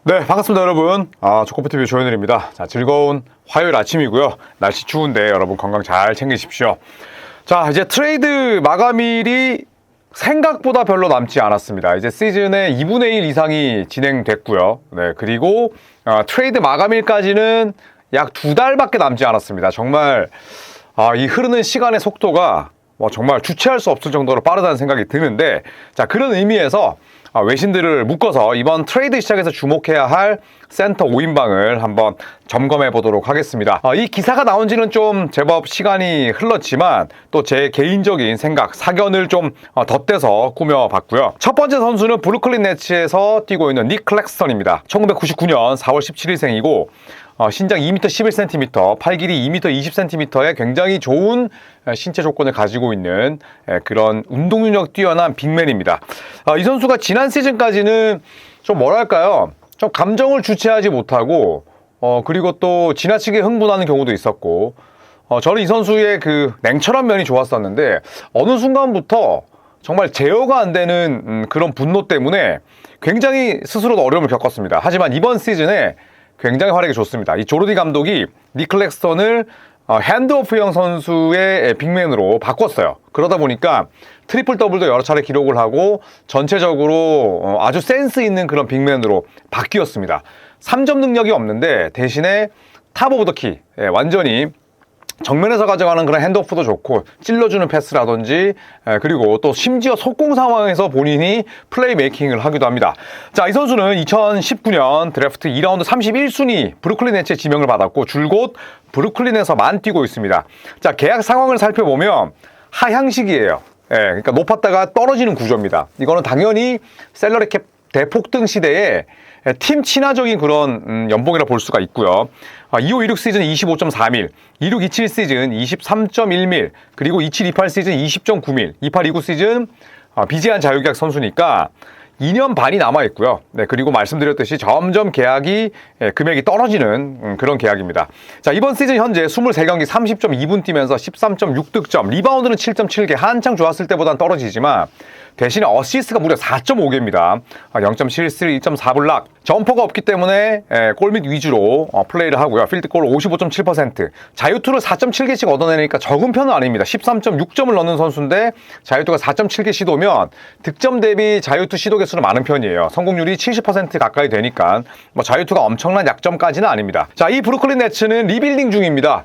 네, 반갑습니다, 여러분. 조코프TV 조현일입니다. 자, 즐거운 화요일 아침이고요. 날씨 추운데 여러분 건강 잘 챙기십시오. 자, 이제 트레이드 마감일이 생각보다 별로 남지 않았습니다. 이제 시즌의 2분의 1 이상이 진행됐고요. 네, 그리고 트레이드 마감일까지는 약 2달밖에 남지 않았습니다. 정말 이 흐르는 시간의 속도가 정말 주체할 수 없을 정도로 빠르다는 생각이 드는데, 자, 그런 의미에서 외신들을 묶어서 이번 트레이드 시장에서 주목해야 할 센터 5인방을 한번 점검해 보도록 하겠습니다. 이 기사가 나온 지는 좀 제법 시간이 흘렀지만 또 제 개인적인 생각, 사견을 좀 덧대서 꾸며봤고요. 첫 번째 선수는 브루클린 네츠에서 뛰고 있는 닉 클렉스턴입니다. 1999년 4월 17일생이고 신장 2m 11cm, 팔 길이 2m 20cm의 굉장히 좋은 신체 조건을 가지고 있는 그런 운동 능력 뛰어난 빅맨입니다. 이 선수가 지난 시즌까지는 좀 뭐랄까요, 좀 감정을 주체하지 못하고 그리고 또 지나치게 흥분하는 경우도 있었고, 저는 이 선수의 그 냉철한 면이 좋았었는데 어느 순간부터 정말 제어가 안 되는 그런 분노 때문에 굉장히 스스로도 어려움을 겪었습니다. 하지만 이번 시즌에 굉장히 활약이 좋습니다. 이 조르디 감독이 닉 클렉스턴을 핸드오프형 선수의 빅맨으로 바꿨어요. 그러다 보니까 트리플 더블도 여러 차례 기록을 하고 전체적으로 아주 센스 있는 그런 빅맨으로 바뀌었습니다. 3점 능력이 없는데 대신에 탑 오브 더 키, 완전히 정면에서 가져가는 그런 핸드오프도 좋고 찔러주는 패스라든지, 그리고 또 심지어 속공 상황에서 본인이 플레이 메이킹을 하기도 합니다. 자, 이 선수는 2019년 드래프트 2라운드 31순위 브루클린 네츠의 지명을 받았고 줄곧 브루클린에서만 뛰고 있습니다. 자, 계약 상황을 살펴보면 하향식이에요. 그러니까 높았다가 떨어지는 구조입니다. 이거는 당연히 셀러리 캡 대폭등 시대에 팀 친화적인 그런 연봉이라 볼 수가 있고요. 25, 26 시즌 25.4밀, 26, 27 시즌 23.1밀, 그리고 27, 28 시즌 20.9밀, 28, 29 시즌 비제한 자유계약 선수니까 2년 반이 남아있고요. 네, 그리고 말씀드렸듯이 점점 계약이 금액이 떨어지는 그런 계약입니다. 자, 이번 시즌 현재 23경기 30.2분 뛰면서 13.6득점, 리바운드는 7.7개, 한창 좋았을 때보다는 떨어지지만 대신에 어시스트가 무려 4.5개입니다. 0.73, 2.4블락. 점퍼가 없기 때문에 골밑 위주로 플레이를 하고요. 필드골 55.7%. 자유투를 4.7개씩 얻어내니까 적은 편은 아닙니다. 13.6점을 넣는 선수인데 자유투가 4.7개 시도면 득점 대비 자유투 시도 개수는 많은 편이에요. 성공률이 70% 가까이 되니까 자유투가 엄청난 약점까지는 아닙니다. 자, 이 브루클린 네츠는 리빌딩 중입니다.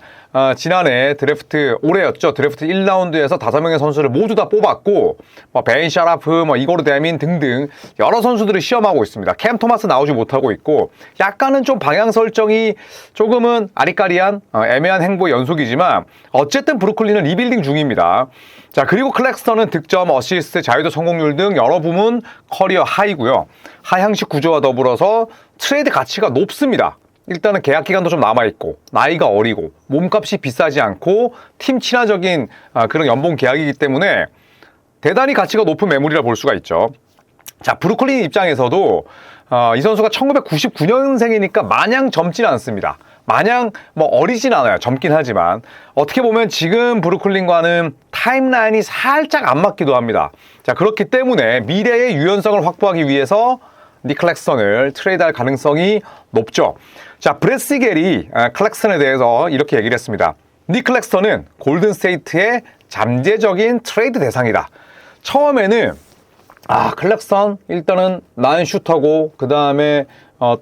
지난해 드래프트, 올해였죠. 드래프트 1라운드에서 5명의 선수를 모두 다 뽑았고, 베인 샤라프, 이고르 데민 등등 여러 선수들을 시험하고 있습니다. 캠 토마스 나오지 못하고 있고, 약간은 좀 방향 설정이 조금은 아리까리한 애매한 행보의 연속이지만 어쨌든 브루클린은 리빌딩 중입니다. 자, 그리고 클렉스턴은 득점, 어시스트, 자유투 성공률 등 여러 부문 커리어 하이고요. 하향식 구조와 더불어서 트레이드 가치가 높습니다. 일단은 계약 기간도 좀 남아있고, 나이가 어리고, 몸값이 비싸지 않고, 팀 친화적인 그런 연봉 계약이기 때문에 대단히 가치가 높은 매물이라 볼 수가 있죠. 자, 브루클린 입장에서도 이 선수가 1999년생이니까 마냥 젊진 않습니다. 마냥 어리진 않아요. 젊긴 하지만 어떻게 보면 지금 브루클린과는 타임라인이 살짝 안 맞기도 합니다. 자, 그렇기 때문에 미래의 유연성을 확보하기 위해서 닉 클렉스턴을 트레이드할 가능성이 높죠. 자, 브렛 시겔이 클렉스턴에 대해서 이렇게 얘기를 했습니다. 닉 클렉스턴은 골든스테이트의 잠재적인 트레이드 대상이다. 처음에는 클렉스턴 일단은 나인 슈터고, 그 다음에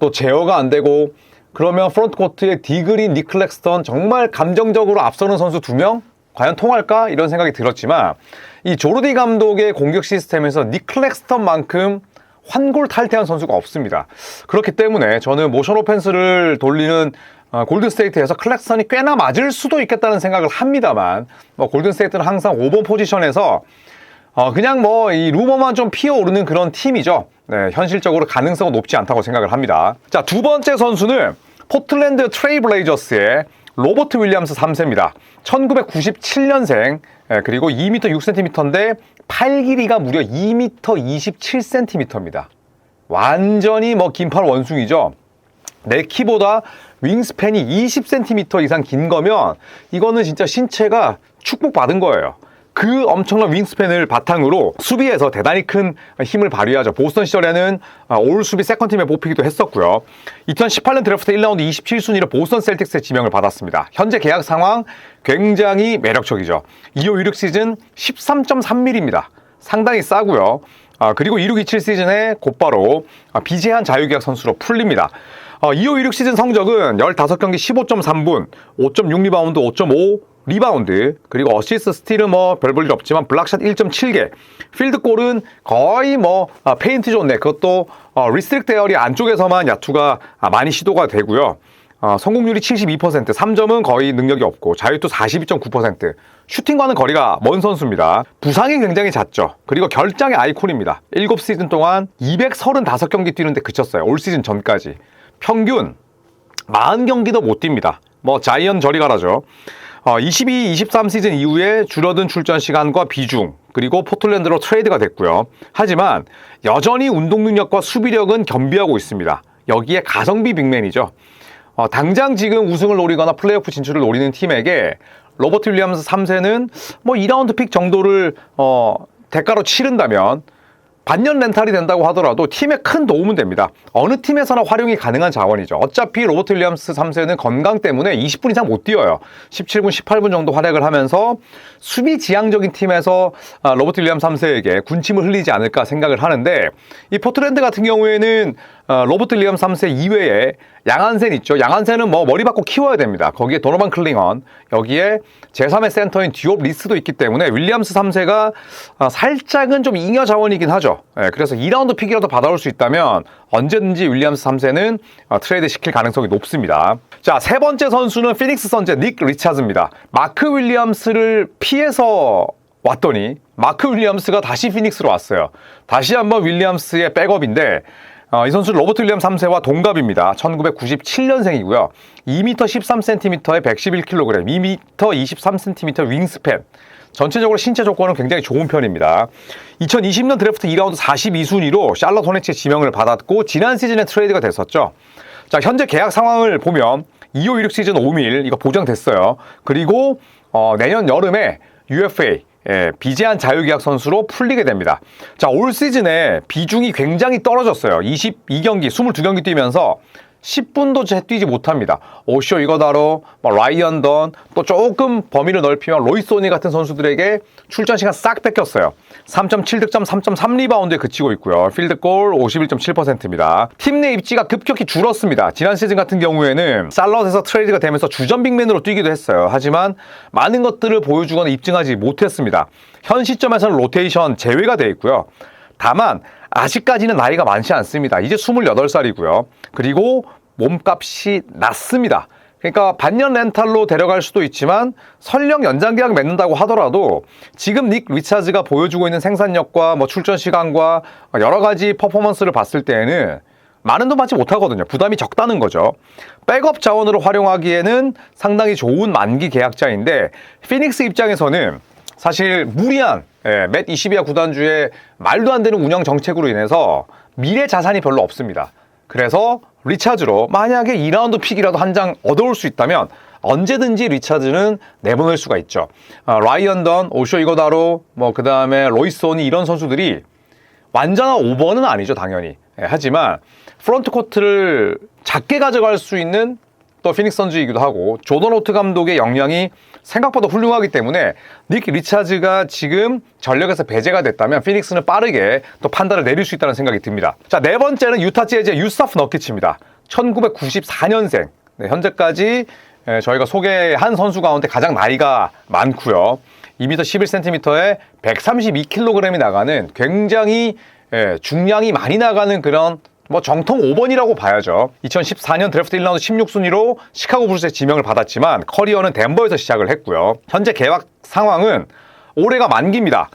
또 제어가 안 되고, 그러면 프론트코트의 디그린, 닉 클렉스턴 정말 감정적으로 앞서는 선수 2명? 과연 통할까? 이런 생각이 들었지만 이 조르디 감독의 공격 시스템에서 닉 클렉스턴만큼 환골탈태한 선수가 없습니다. 그렇기 때문에 저는 모션 오펜스를 돌리는 골든스테이트에서 클렉스턴이 꽤나 맞을 수도 있겠다는 생각을 합니다만, 골든스테이트는 항상 5번 포지션에서 그냥 이 루머만 좀 피어오르는 그런 팀이죠. 네, 현실적으로 가능성은 높지 않다고 생각을 합니다. 자, 두 번째 선수는 포틀랜드 트레일 블레이저스의 로버트 윌리엄스 3세입니다. 1997년생, 그리고 2m 6cm인데 팔 길이가 무려 2m 27cm입니다. 완전히 긴팔 원숭이죠. 내 키보다 윙스팬이 20cm 이상 긴 거면 이거는 진짜 신체가 축복받은 거예요. 그 엄청난 윙스팬을 바탕으로 수비에서 대단히 큰 힘을 발휘하죠. 보스턴 시절에는 올 수비 세컨팀에 뽑히기도 했었고요. 2018년 드래프트 1라운드 27순위로 보스턴 셀틱스의 지명을 받았습니다. 현재 계약 상황 굉장히 매력적이죠. 2호 1육 시즌 13.3mm입니다. 상당히 싸고요. 그리고 2627 시즌에 곧바로 비제한 자유계약 선수로 풀립니다. 2호 1육 시즌 성적은 15경기 15.3분, 5.6 리바운드, 5.5 리바운드, 그리고 어시스트 스틸은 뭐 별 볼 일 없지만 블락샷 1.7개, 필드골은 거의 뭐 페인트 존 내, 그것도 리스트릭트 에어리 안쪽에서만 야투가 많이 시도가 되고요. 성공률이 72%, 3점은 거의 능력이 없고 자유투 42.9%, 슈팅과는 거리가 먼 선수입니다. 부상이 굉장히 잦죠. 그리고 결장의 아이콘입니다. 7시즌 동안 235경기 뛰는데 그쳤어요. 올 시즌 전까지. 평균 40경기도 못 뜁니다. 뭐 자이언 저리 가라죠. 22, 23 시즌 이후에 줄어든 출전 시간과 비중, 그리고 포틀랜드로 트레이드가 됐고요. 하지만 여전히 운동 능력과 수비력은 겸비하고 있습니다. 여기에 가성비 빅맨이죠. 당장 지금 우승을 노리거나 플레이오프 진출을 노리는 팀에게 로버트 윌리엄스 3세는 뭐 2라운드 픽 정도를 대가로 치른다면 반년 렌탈이 된다고 하더라도 팀에 큰 도움은 됩니다. 어느 팀에서나 활용이 가능한 자원이죠. 어차피 로버트 윌리엄스 3세는 건강 때문에 20분 이상 못 뛰어요. 17분, 18분 정도 활약을 하면서 수비 지향적인 팀에서 로버트 윌리엄스 3세에게 군침을 흘리지 않을까 생각을 하는데, 이 포틀랜드 같은 경우에는 로버트 윌리엄스 3세 이외에 양한센 있죠. 양한센은 뭐 머리 받고 키워야 됩니다. 거기에 도노반 클링언, 여기에 제3의 센터인 디옵 리스도 있기 때문에 윌리엄스 3세가 살짝은 좀 잉여 자원이긴 하죠. 그래서 2라운드 픽이라도 받아올 수 있다면 언제든지 윌리엄스 3세는 트레이드 시킬 가능성이 높습니다. 자, 세 번째 선수는 피닉스 선즈의 닉 리차즈입니다. 마크 윌리엄스를 피해서 왔더니 마크 윌리엄스가 다시 피닉스로 왔어요. 다시 한번 윌리엄스의 백업인데, 이 선수는 로버트 윌리엄스 3세와 동갑입니다. 1997년생이고요. 2m 13cm에 111kg, 2m 23cm 윙스팬. 전체적으로 신체 조건은 굉장히 좋은 편입니다. 2020년 드래프트 2라운드 42순위로 샬럿 호네츠의 지명을 받았고 지난 시즌에 트레이드가 됐었죠. 자, 현재 계약 상황을 보면 2호 1육 시즌 5밀 이거 보장됐어요. 그리고 내년 여름에 UFA 비제한 자유계약 선수로 풀리게 됩니다. 자, 올 시즌에 비중이 굉장히 떨어졌어요. 22경기, 22경기 뛰면서 10분도 채 뛰지 못합니다. 오쇼 이거다로, 라이언 던, 또 조금 범위를 넓히면 로이스 오니 같은 선수들에게 출전 시간 싹 뺏겼어요. 3.7득점, 3.3 리바운드에 그치고 있고요. 필드골 51.7%입니다. 팀 내 입지가 급격히 줄었습니다. 지난 시즌 같은 경우에는 샬럿에서 트레이드가 되면서 주전 빅맨으로 뛰기도 했어요. 하지만 많은 것들을 보여주거나 입증하지 못했습니다. 현 시점에서는 로테이션 제외가 되어 있고요. 다만 아직까지는 나이가 많지 않습니다. 이제 28살이고요. 그리고 몸값이 낮습니다. 그러니까 반년 렌탈로 데려갈 수도 있지만 설령 연장 계약 맺는다고 하더라도 지금 닉 리차즈가 보여주고 있는 생산력과 뭐 출전 시간과 여러 가지 퍼포먼스를 봤을 때에는 많은 돈 받지 못하거든요. 부담이 적다는 거죠. 백업 자원으로 활용하기에는 상당히 좋은 만기 계약자인데, 피닉스 입장에서는 사실 무리한 맷 22야 구단주의 말도 안 되는 운영 정책으로 인해서 미래 자산이 별로 없습니다. 그래서 리차즈로 만약에 2라운드 픽이라도 한 장 얻어올 수 있다면 언제든지 리차즈는 내보낼 수가 있죠. 라이언 던, 오쇼 이거다로, 그 다음에 로이스 오니 이런 선수들이 완전한 오버는 아니죠, 당연히. 하지만 프론트 코트를 작게 가져갈 수 있는 또 피닉스 선즈이기도 하고, 조던 호트 감독의 역량이 생각보다 훌륭하기 때문에 닉 리차즈가 지금 전력에서 배제가 됐다면 피닉스는 빠르게 또 판단을 내릴 수 있다는 생각이 듭니다. 자, 네 번째는 유타 재즈의 유서프 너키치입니다. 1994년생. 현재까지 저희가 소개한 선수 가운데 가장 나이가 많고요. 2m 11cm에 132kg이 나가는 굉장히 중량이 많이 나가는 그런 정통 5번이라고 봐야죠. 2014년 드래프트 1라운드 16순위로 시카고 불스에 지명을 받았지만 커리어는 덴버에서 시작을 했고요. 현재 계약 상황은 올해가 만기입니다.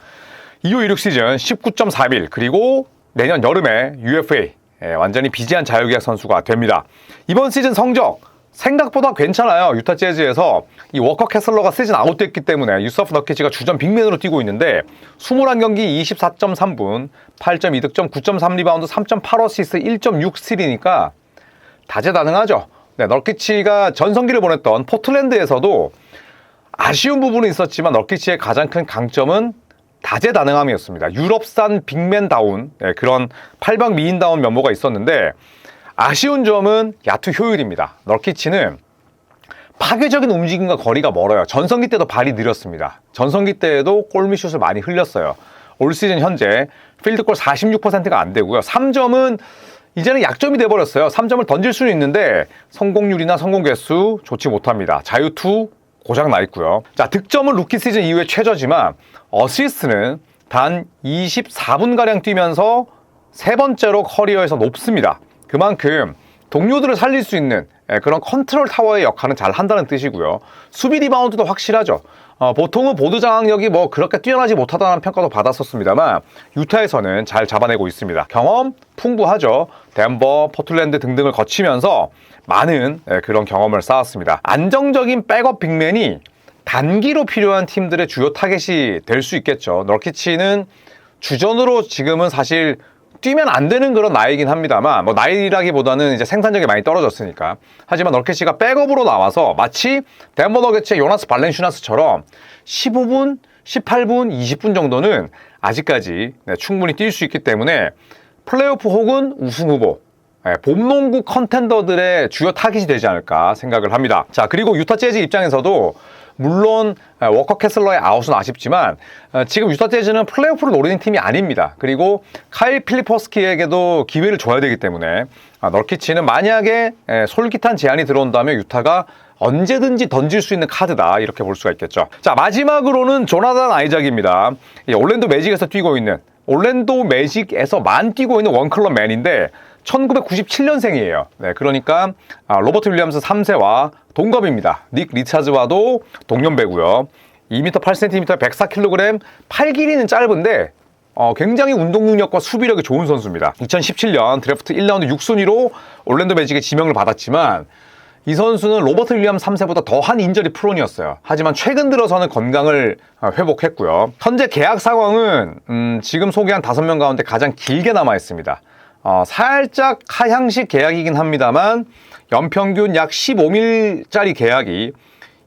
2호 1육 시즌 19.4밀, 그리고 내년 여름에 UFA 완전히 비제한 자유계약 선수가 됩니다. 이번 시즌 성적 생각보다 괜찮아요. 유타 재즈에서 이 워커 캐슬러가 시즌 아웃됐기 때문에 유서프 너키치가 주전 빅맨으로 뛰고 있는데 21경기 24.3분, 8.2득점, 9.3 리바운드, 3.8어시스트, 1.6 스틸이니까 다재다능하죠. 너키치가 전성기를 보냈던 포틀랜드에서도 아쉬운 부분은 있었지만 너키치의 가장 큰 강점은 다재다능함이었습니다. 유럽산 빅맨다운 그런 팔방 미인다운 면모가 있었는데 아쉬운 점은 야투 효율입니다. 너키치는 파괴적인 움직임과 거리가 멀어요. 전성기 때도 발이 느렸습니다. 전성기 때에도 골밑슛을 많이 흘렸어요. 올 시즌 현재 필드골 46%가 안 되고요. 3점은 이제는 약점이 돼버렸어요. 3점을 던질 수는 있는데 성공률이나 성공 개수 좋지 못합니다. 자유투 고장 나 있고요. 자, 득점은 루키 시즌 이후에 최저지만 어시스트는 단 24분가량 뛰면서 세 번째로 커리어에서 높습니다. 그만큼 동료들을 살릴 수 있는 그런 컨트롤 타워의 역할은 잘 한다는 뜻이고요. 수비 리바운드도 확실하죠. 보통은 보드 장악력이 뭐 그렇게 뛰어나지 못하다는 평가도 받았었습니다만 유타에서는 잘 잡아내고 있습니다. 경험 풍부하죠. 덴버, 포틀랜드 등등을 거치면서 많은 그런 경험을 쌓았습니다. 안정적인 백업 빅맨이 단기로 필요한 팀들의 주요 타겟이 될 수 있겠죠. 너키치는 주전으로 지금은 사실 뛰면 안 되는 그런 나이긴 합니다만, 뭐 나이라기보다는 이제 생산력이 많이 떨어졌으니까. 하지만 너키치가 백업으로 나와서 마치 덴버 너게츠의 요나스 발렌슈나스처럼 15분, 18분, 20분 정도는 아직까지 충분히 뛸 수 있기 때문에 플레이오프 혹은 우승 후보, 봄농구 컨텐더들의 주요 타깃이 되지 않을까 생각을 합니다. 자, 그리고 유타 재즈 입장에서도 물론 워커 캐슬러의 아웃은 아쉽지만 지금 유타 재즈는 플레이오프를 노리는 팀이 아닙니다. 그리고 카일 필리퍼스키에게도 기회를 줘야 되기 때문에 너키치는 만약에 솔깃한 제안이 들어온다면 유타가 언제든지 던질 수 있는 카드다, 이렇게 볼 수가 있겠죠. 자, 마지막으로는 조나단 아이작입니다. 올랜도 매직에서 뛰고 있는, 올랜도 매직에서만 뛰고 있는 원클럽 맨인데 1997년생이에요. 네, 그러니까 로버트 윌리엄스 3세와 동갑입니다. 닉 리차즈와도 동년배고요. 2m 8cm, 104kg, 팔 길이는 짧은데 굉장히 운동 능력과 수비력이 좋은 선수입니다. 2017년 드래프트 1라운드 6순위로 올랜도 매직의 지명을 받았지만 이 선수는 로버트 윌리엄스 3세보다 더한 인저리 프론이었어요. 하지만 최근 들어서는 건강을 회복했고요. 현재 계약 상황은 지금 소개한 5명 가운데 가장 길게 남아 있습니다. 살짝 하향식 계약이긴 합니다만 연평균 약 15밀짜리 계약이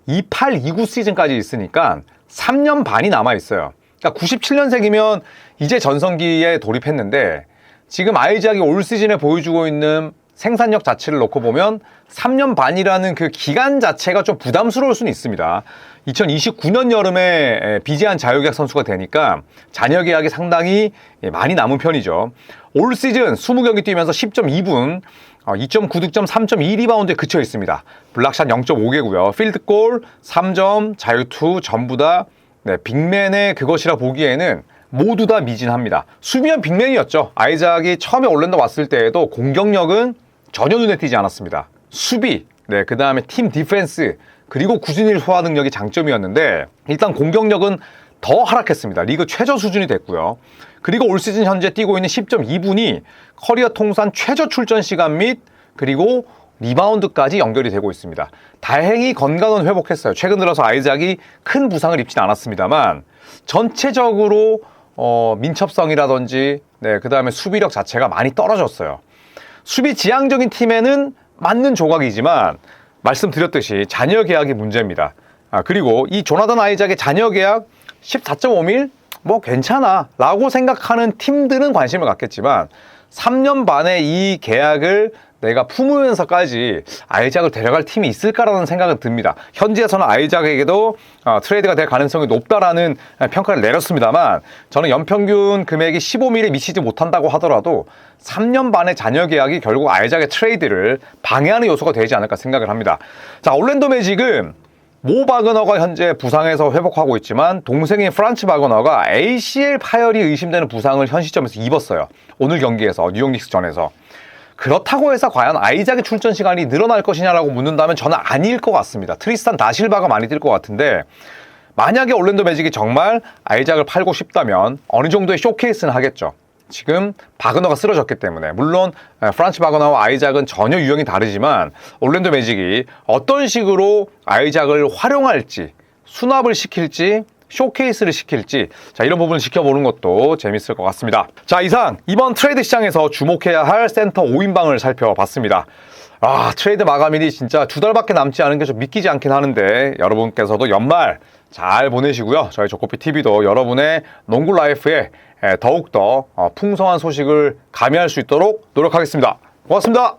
28-29 시즌까지 있으니까 3년 반이 남아 있어요. 그러니까 97년생이면 이제 전성기에 돌입했는데 지금 아이작이 올 시즌에 보여주고 있는 생산력 자체를 놓고 보면 3년 반이라는 그 기간 자체가 좀 부담스러울 수는 있습니다. 2029년 여름에 비제한 자유계약 선수가 되니까 잔여 계약이 상당히 많이 남은 편이죠. 올 시즌 20경기 뛰면서 10.2분, 2.9득점, 3.2리바운드에 그쳐 있습니다. 블락샷 0.5개고요. 필드골, 3점, 자유투 전부 다 빅맨의 그것이라 보기에는 모두 다 미진합니다. 수비형 빅맨이었죠. 아이작이 처음에 올랜도 왔을 때에도 공격력은 전혀 눈에 띄지 않았습니다. 수비, 그 다음에 팀 디펜스, 그리고 구진일 소화 능력이 장점이었는데 일단 공격력은 더 하락했습니다. 리그 최저 수준이 됐고요. 그리고 올 시즌 현재 뛰고 있는 10.2분이 커리어 통산 최저 출전 시간 및 그리고 리바운드까지 연결이 되고 있습니다. 다행히 건강은 회복했어요. 최근 들어서 아이작이 큰 부상을 입진 않았습니다만 전체적으로 민첩성이라든지 그 다음에 수비력 자체가 많이 떨어졌어요. 수비 지향적인 팀에는 맞는 조각이지만 말씀드렸듯이 잔여 계약이 문제입니다. 그리고 이 조나단 아이작의 잔여 계약 14.5밀? 뭐 괜찮아 라고 생각하는 팀들은 관심을 갖겠지만 3년 반의 이 계약을 내가 품으면서까지 아이작을 데려갈 팀이 있을까라는 생각은 듭니다. 현지에서는 아이작에게도 트레이드가 될 가능성이 높다라는 평가를 내렸습니다만 저는 연평균 금액이 15밀에 미치지 못한다고 하더라도 3년 반의 잔여 계약이 결국 아이작의 트레이드를 방해하는 요소가 되지 않을까 생각을 합니다. 자, 올랜도 매직은 모 바그너가 현재 부상에서 회복하고 있지만 동생인 프란츠 바그너가 ACL 파열이 의심되는 부상을 현 시점에서 입었어요. 오늘 경기에서 뉴욕 닉스 전에서. 그렇다고 해서 과연 아이작의 출전 시간이 늘어날 것이냐라고 묻는다면 저는 아닐 것 같습니다. 트리스탄 다실바가 많이 뛸 것 같은데 만약에 올랜도 매직이 정말 아이작을 팔고 싶다면 어느 정도의 쇼케이스는 하겠죠. 지금 바그너가 쓰러졌기 때문에. 물론 프란츠 바그너와 아이작은 전혀 유형이 다르지만 올랜도 매직이 어떤 식으로 아이작을 활용할지, 수납을 시킬지 쇼케이스를 시킬지, 자, 이런 부분을 지켜보는 것도 재밌을 것 같습니다. 자, 이상 이번 트레이드 시장에서 주목해야 할 센터 5인방을 살펴봤습니다. 트레이드 마감일이 진짜 2달밖에 남지 않은 게 좀 믿기지 않긴 하는데, 여러분께서도 연말 잘 보내시고요. 저희 조코피TV도 여러분의 농구 라이프에 더욱더 풍성한 소식을 가미할 수 있도록 노력하겠습니다. 고맙습니다.